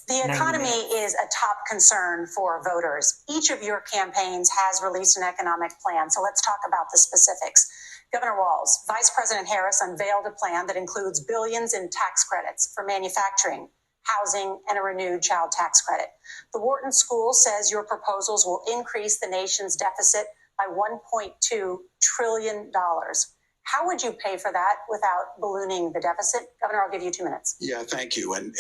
The economy is a top concern for voters. Each of your campaigns has released an economic plan, so let's talk about the specifics. Governor Walz, Vice President Harris unveiled a plan that includes billions in tax credits for manufacturing, housing, and a renewed child tax credit. The Wharton School says your proposals will increase the nation's deficit by $1.2 trillion. How would you pay for that without ballooning the deficit? Governor, I'll give you 2 minutes. Yeah, thank you. And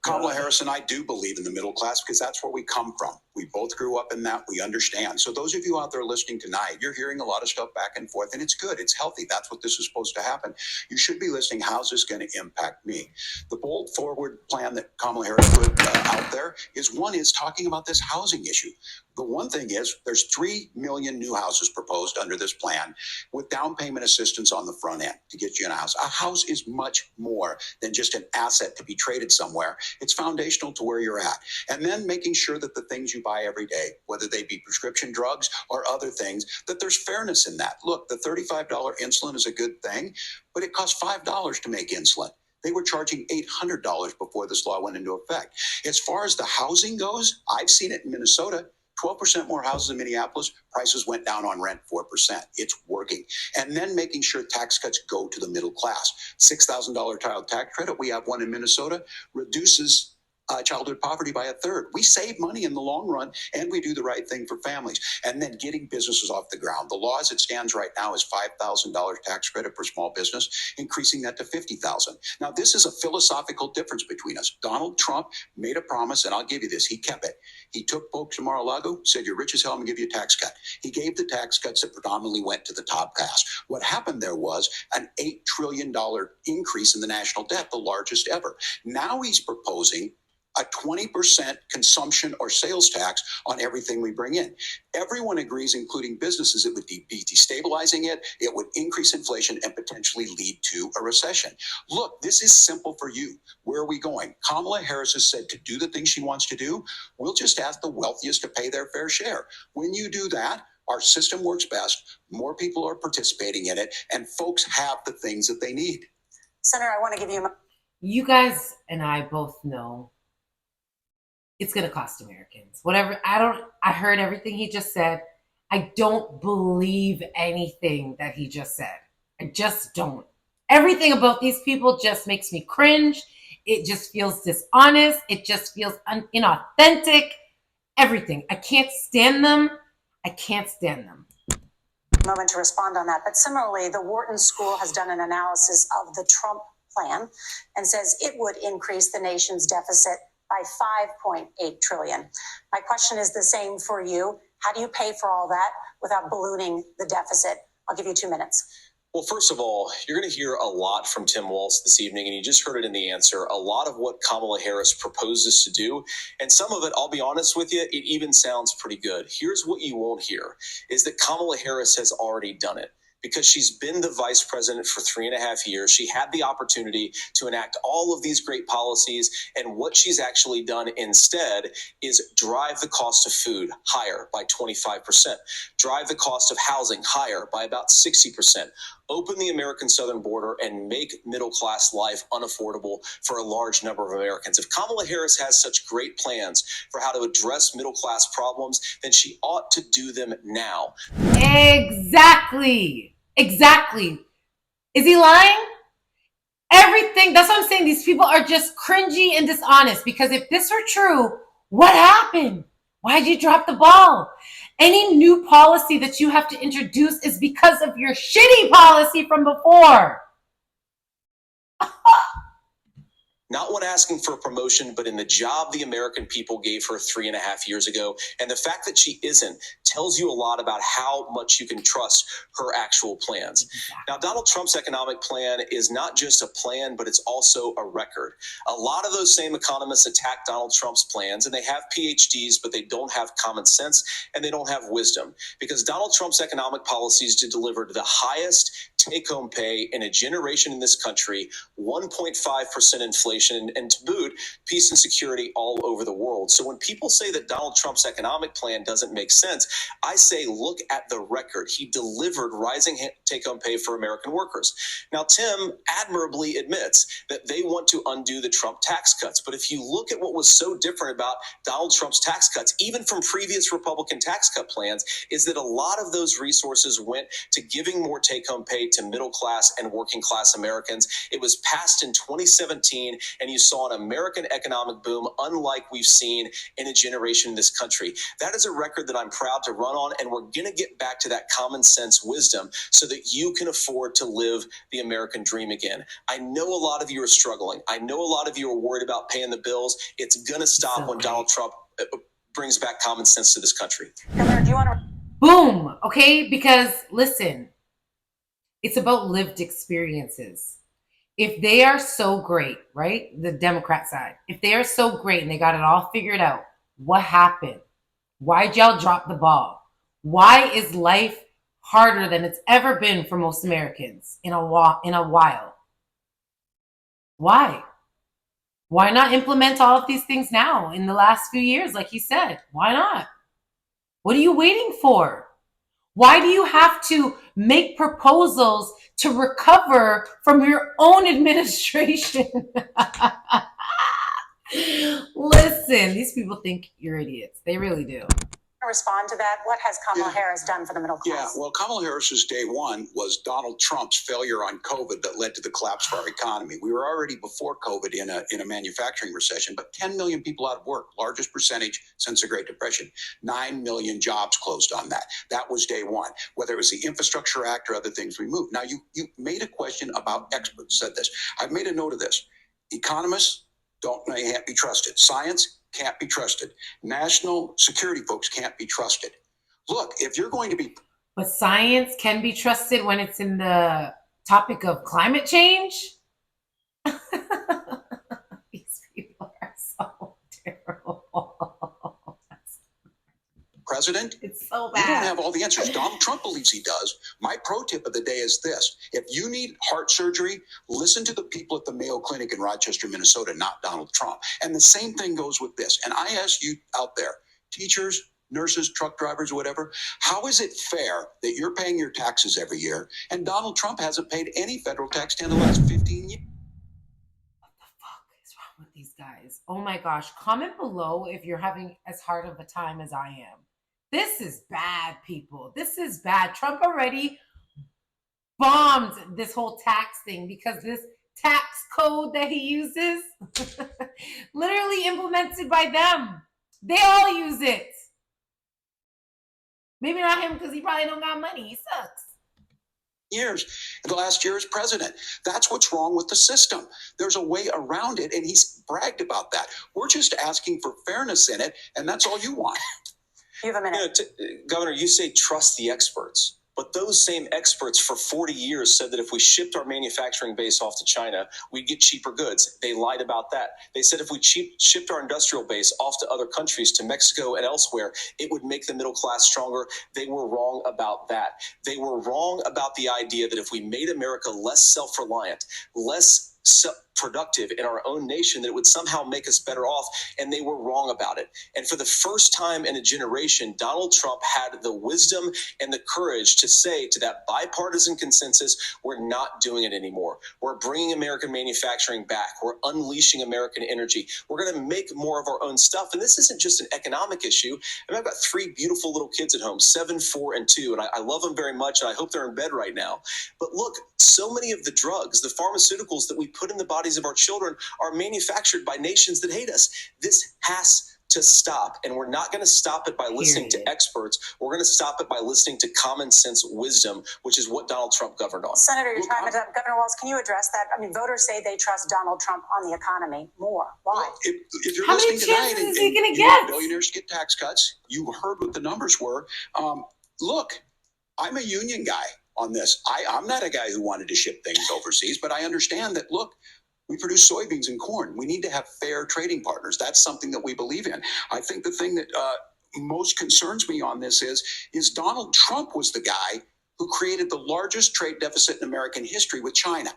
Kamala Harris and I do believe in the middle class because that's where we come from. We both grew up in that. We understand. So those of you out there listening tonight, you're hearing a lot of stuff back and forth, and it's good. It's healthy. That's what this is supposed to happen. You should be listening. How's this going to impact me? The bold forward plan that Kamala Harris put out there is talking about this housing issue. The one thing is there's 3 million new houses proposed under this plan with down payment assistance on the front end to get you in a house. A house is much more than just an asset to be traded somewhere. It's foundational to where you're at. And then making sure that the things you buy every day, whether they be prescription drugs or other things, that there's fairness in that. Look, the $35 insulin is a good thing, but it costs $5 to make insulin. They were charging $800 before this law went into effect. As far as the housing goes, I've seen it in Minnesota. 12% more houses in Minneapolis, prices went down on rent 4%. It's working. And then making sure tax cuts go to the middle class. $6,000 child tax credit, we have one in Minnesota, reduces childhood poverty by 1/3. We save money in the long run, and we do the right thing for families. And then getting businesses off the ground. The law as it stands right now is $5,000 tax credit for small business, increasing that to $50,000. Now, this is a philosophical difference between us. Donald Trump made a promise, and I'll give you this. He kept it. He took folks to Mar-a-Lago, said, you're rich as hell, I'm going to give you a tax cut. He gave the tax cuts that predominantly went to the top class. What happened there was an $8 trillion increase in the national debt, the largest ever. Now he's proposing a 20% consumption or sales tax on everything we bring in. Everyone agrees, including businesses, it would be destabilizing it would increase inflation and potentially lead to a recession. Look, this is simple for you. Where are we going? Kamala Harris has said to do the things she wants to do, we'll just ask the wealthiest to pay their fair share. When you do that, our system works best, more people are participating in it, and folks have the things that they need. Senator, I want to give you... You guys and I both know it's going to cost Americans. Whatever. I heard everything he just said. I don't believe anything that he just said. I just don't. Everything about these people just makes me cringe. It just feels dishonest. It just feels inauthentic. Everything. I can't stand them. I can't stand them. Moment to respond on that. But similarly, the Wharton School has done an analysis of the Trump plan and says it would increase the nation's deficit by $5.8 trillion. My question is the same for you. How do you pay for all that without ballooning the deficit? I'll give you 2 minutes. Well, first of all, you're going to hear a lot from Tim Walz this evening, and you just heard it in the answer, a lot of what Kamala Harris proposes to do. And some of it, I'll be honest with you, it even sounds pretty good. Here's what you won't hear, is that Kamala Harris has already done it. Because she's been the vice president for 3.5 years. She had the opportunity to enact all of these great policies. And what she's actually done instead is drive the cost of food higher by 25%, drive the cost of housing higher by about 60%, open the American southern border and make middle-class life unaffordable for a large number of Americans. If Kamala Harris has such great plans for how to address middle-class problems, then she ought to do them now. Exactly. Is he lying? Everything. That's what I'm saying. These people are just cringy and dishonest, because if this were true, what happened? Why'd you drop the ball? Any new policy that you have to introduce is because of your shitty policy from before. Not when asking for a promotion, but in the job the American people gave her 3.5 years ago. And the fact that she isn't tells you a lot about how much you can trust her actual plans. Now, Donald Trump's economic plan is not just a plan, but it's also a record. A lot of those same economists attack Donald Trump's plans, and they have PhDs, but they don't have common sense and they don't have wisdom. Because Donald Trump's economic policies delivered the highest take-home pay in a generation in this country, 1.5% inflation, and to boot, peace and security all over the world. So when people say that Donald Trump's economic plan doesn't make sense, I say, look at the record. He delivered rising take-home pay for American workers. Now, Tim admirably admits that they want to undo the Trump tax cuts. But if you look at what was so different about Donald Trump's tax cuts, even from previous Republican tax cut plans, is that a lot of those resources went to giving more take-home pay to middle-class and working-class Americans. It was passed in 2017, and you saw an American economic boom unlike we've seen in a generation in this country. That is a record that I'm proud to run on, and we're going to get back to that common sense wisdom so that you can afford to live the American dream again. I know a lot of you are struggling. I know a lot of you are worried about paying the bills. It's going to stop when Donald Trump brings back common sense to this country. Governor, do you want to? Boom. Okay, because listen, it's about lived experiences. If they are so great, right? The Democrat side, if they are so great and they got it all figured out, what happened? Why'd y'all drop the ball? Why is life harder than it's ever been for most Americans in a while? Why? Why not implement all of these things now in the last few years, like he said? Why not? What are you waiting for? Why do you have to make proposals to recover from your own administration? Listen, these people think you're idiots. They really do. Respond to that. What has Kamala Harris done for the middle class? Yeah, well, Kamala Harris's day one was Donald Trump's failure on COVID that led to the collapse of our economy. We were already before COVID in a manufacturing recession, but 10 million people out of work, largest percentage since the Great Depression. 9 million jobs closed on that. That was day one. Whether it was the Infrastructure Act or other things we moved. Now, you made a question about experts, said this. I've made a note of this. Economists can't be trusted. Science can't be trusted. National security folks can't be trusted. Look, if you're going to be... But science can be trusted when it's in the topic of climate change? These people are so terrible. President, It's so you bad. don't have all the answers. Donald Trump believes he does. My pro tip of the day is this. If you need heart surgery, listen to the people at the Mayo Clinic in Rochester, Minnesota, not Donald Trump. And the same thing goes with this. And I ask you out there, teachers, nurses, truck drivers, whatever, how is it fair that you're paying your taxes every year and Donald Trump hasn't paid any federal tax in the last 15 years? What the fuck is wrong with these guys? Oh my gosh. Comment below if you're having as hard of a time as I am. This is bad, people. This is bad. Trump already bombed this whole tax thing because this tax code that he uses, literally implemented by them. They all use it. Maybe not him because he probably don't got money. He sucks. Years, the last year as president. That's what's wrong with the system. There's a way around it, and he's bragged about that. We're just asking for fairness in it, and that's all you want. You have a minute. Governor, you say trust the experts, but those same experts for 40 years said that if we shipped our manufacturing base off to China, we'd get cheaper goods. They lied about that. They said if we shipped our industrial base off to other countries, to Mexico and elsewhere, it would make the middle class stronger. They were wrong about that. They were wrong about the idea that if we made America less self-reliant, less productive in our own nation, that it would somehow make us better off, and they were wrong about it. And for the first time in a generation, Donald Trump had the wisdom and the courage to say to that bipartisan consensus, we're not doing it anymore. We're bringing American manufacturing back. We're unleashing American energy. We're going to make more of our own stuff. And this isn't just an economic issue. I mean, I've got 3 beautiful little kids at home, 7, 4, and 2, and I love them very much, and I hope they're in bed right now. But look, so many of the drugs, the pharmaceuticals that we put in the bodies of our children are manufactured by nations that hate us. This has to stop, and we're not going to stop it by listening to experts. We're going to stop it by listening to common sense wisdom, which is what Donald Trump governed on. Senator, your time is up. Governor Walz, can you address that? I mean, voters say they trust Donald Trump on the economy more. Why? Well, if you're How many listening tonight chances is he gonna you get? want billionaires get tax cuts, you heard what the numbers were. Look, I'm a union guy on this. I'm not a guy who wanted to ship things overseas, but I understand that, look, we produce soybeans and corn. We need to have fair trading partners. That's something that we believe in. I think the thing that most concerns me on this is Donald Trump was the guy who created the largest trade deficit in American history with China.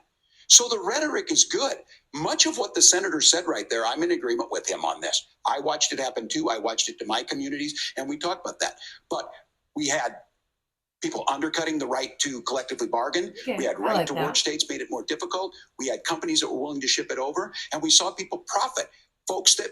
So the rhetoric is good. Much of what the senator said right there, I'm in agreement with him on this. I watched it happen too. I watched it to my communities, and we talked about that. But We had people undercutting the right to collectively bargain. Okay, We had I right like to that. work states made it more difficult. We had companies that were willing to ship it over, and we saw people profit. Folks that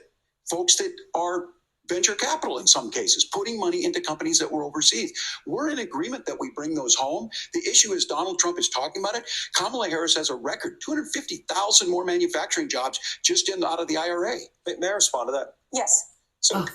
are venture capital in some cases, putting money into companies that were overseas. We're in agreement that we bring those home. The issue is Donald Trump is talking about it. Kamala Harris has a record 250,000 more manufacturing jobs just out of the IRA. May I respond to that? Yes. So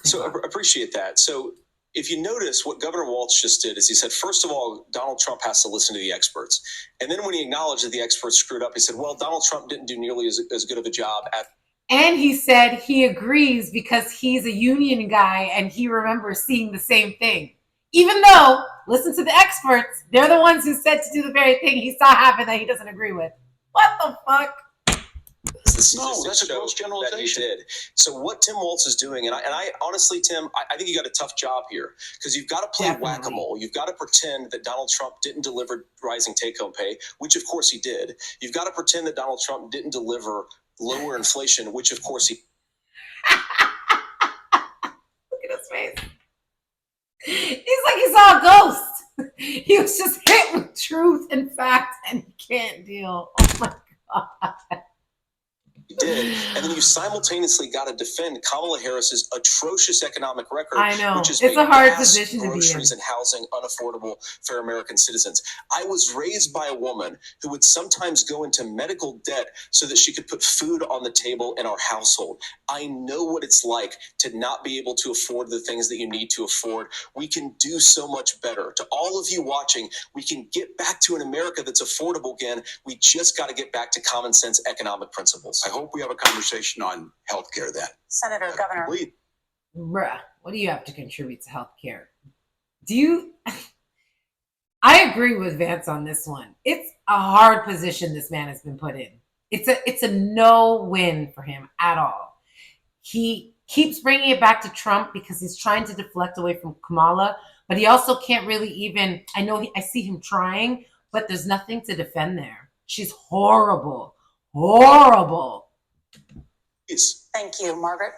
appreciate that. So if you notice, what Governor Walz just did is he said, first of all, Donald Trump has to listen to the experts. And then when he acknowledged that the experts screwed up, he said, well, Donald Trump didn't do nearly as good of a job at. And he said he agrees because he's a union guy and he remembers seeing the same thing. Even though, listen to the experts, they're the ones who said to do the very thing he saw happen that he doesn't agree with. What the fuck? No, that's a gross generalization. That he did. So what Tim Walz is doing, and I honestly, Tim, I think you got a tough job here because you've got to play whack-a-mole. You've got to pretend that Donald Trump didn't deliver rising take-home pay, which of course he did. You've got to pretend that Donald Trump didn't deliver lower inflation, which of course he. Look at his face. He's like he saw a ghost. He was just hit with truth and fact, and he can't deal. Oh my God. Did, and then you simultaneously got to defend Kamala Harris's atrocious economic record. I know. Which is It's a hard position to be in. Groceries and housing unaffordable for American citizens. I was raised by a woman who would sometimes go into medical debt so that she could put food on the table in our household. I know what it's like to not be able to afford the things that you need to afford. We can do so much better. To all of you watching, we can get back to an America that's affordable again. We just got to get back to common sense economic principles. I hope we have a conversation on healthcare then. Senator, Governor. Bruh, what do you have to contribute to healthcare? I agree with Vance on this one. It's a hard position this man has been put in. It's a no win for him at all. He keeps bringing it back to Trump because he's trying to deflect away from Kamala, but he also can't really even, I see him trying, but there's nothing to defend there. She's horrible. Horrible. Yes. Thank you, Margaret.